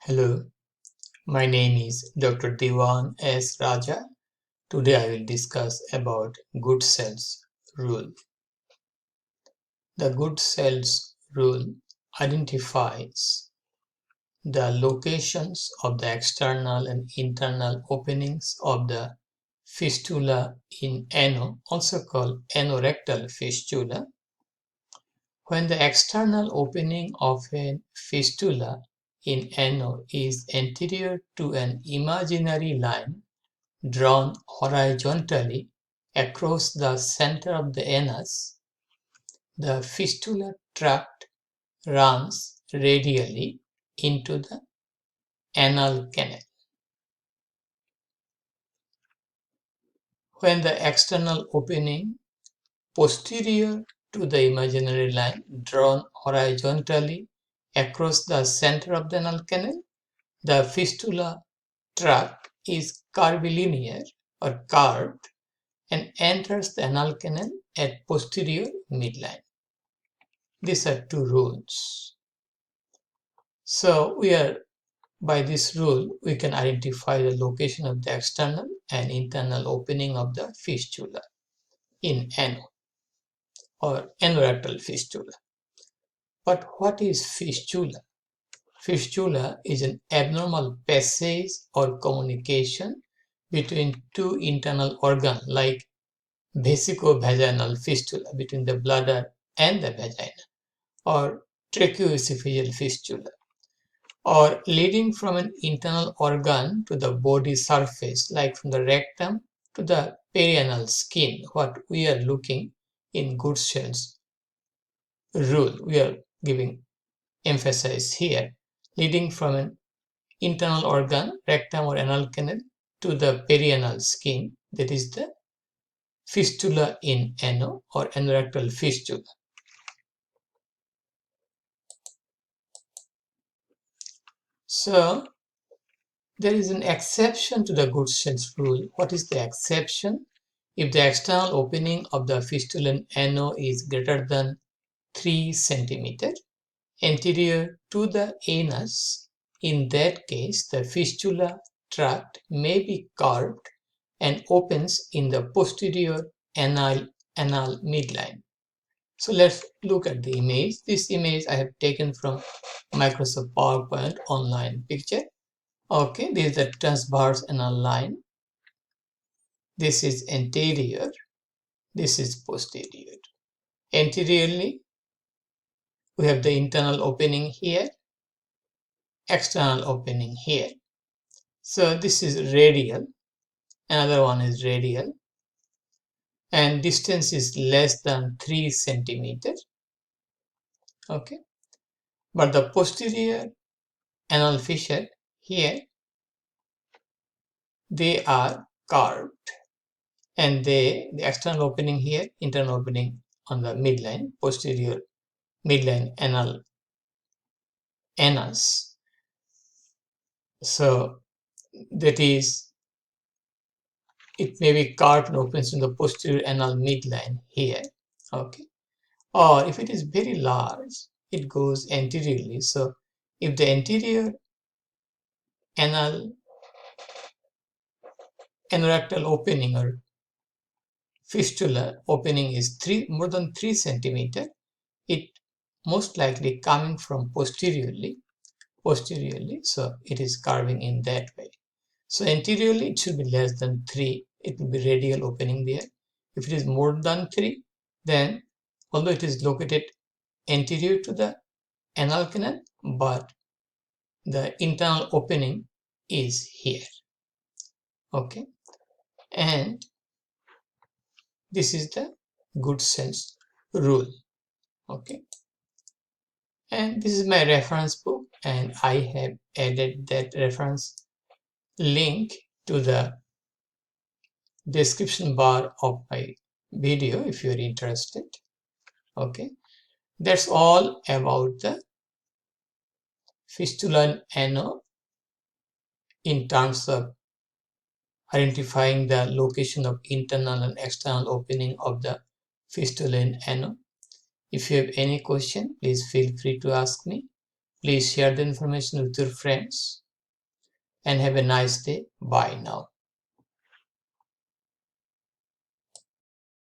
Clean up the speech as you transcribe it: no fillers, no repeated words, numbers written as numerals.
Hello, my name is Dr. Dewan S. Raja. Today I will discuss about Goodsalls Rule. The Goodsalls Rule identifies the locations of the external and internal openings of the fistula in ano, also called anorectal fistula. When the external opening of a fistula in ano is anterior to an imaginary line drawn horizontally across the center of the anus, the fistula tract runs radially into the anal canal. When the external opening posterior to the imaginary line drawn horizontally across the center of the anal canal, the fistula tract is curvilinear or curved and enters the anal canal at posterior midline. These are two rules. So by this rule, we can identify the location of the external and internal opening of the fistula in ano or anorectal fistula. But what is fistula? Fistula is an abnormal passage or communication between two internal organs like vesicovaginal fistula between the bladder and the vagina, or tracheoesophageal fistula, or leading from an internal organ to the body surface, like from the rectum to the perianal skin, what we are looking in Goodsalls rule. We are giving emphasis here, leading from an internal organ, rectum or anal canal, to the perianal skin, that is the fistula in ano or anorectal fistula. So there is an exception to the Goodsalls rule. What is the exception? If the external opening of the fistula in ano is greater than 3 cm anterior to the anus, in that case the fistula tract may be curved and opens in the posterior anal midline. So let's look at the image. This image I have taken from Microsoft PowerPoint online picture. Okay, this is the transverse anal line. This is anterior. This is posterior. Anteriorly, we have the internal opening here, external opening here. So this is radial. Another one is radial. And distance is less than 3 centimeters. Okay. But the posterior anal fissure here, they are curved. And the external opening here, internal opening on the midline, posterior midline anus. So that is, it may be curved and opens in the posterior anal midline here. Okay. Or if it is very large, it goes anteriorly. So if the anterior anorectal opening or fistula opening is more than 3 centimeter, it most likely coming from posteriorly, so it is curving in that way. So anteriorly it should be less than 3, it will be radial opening there. If it is more than 3, then although it is located anterior to the anal canal, but the internal opening is here. Okay, and this is the Goodsalls rule. Okay, and this is my reference book, and I have added that reference link to the description bar of my video if you are interested. Okay, that's all about the fistula and ano in terms of identifying the location of internal and external opening of the fistula and ano. If you have any question, please feel free to ask me. Please share the information with your friends and have a nice day. Bye now.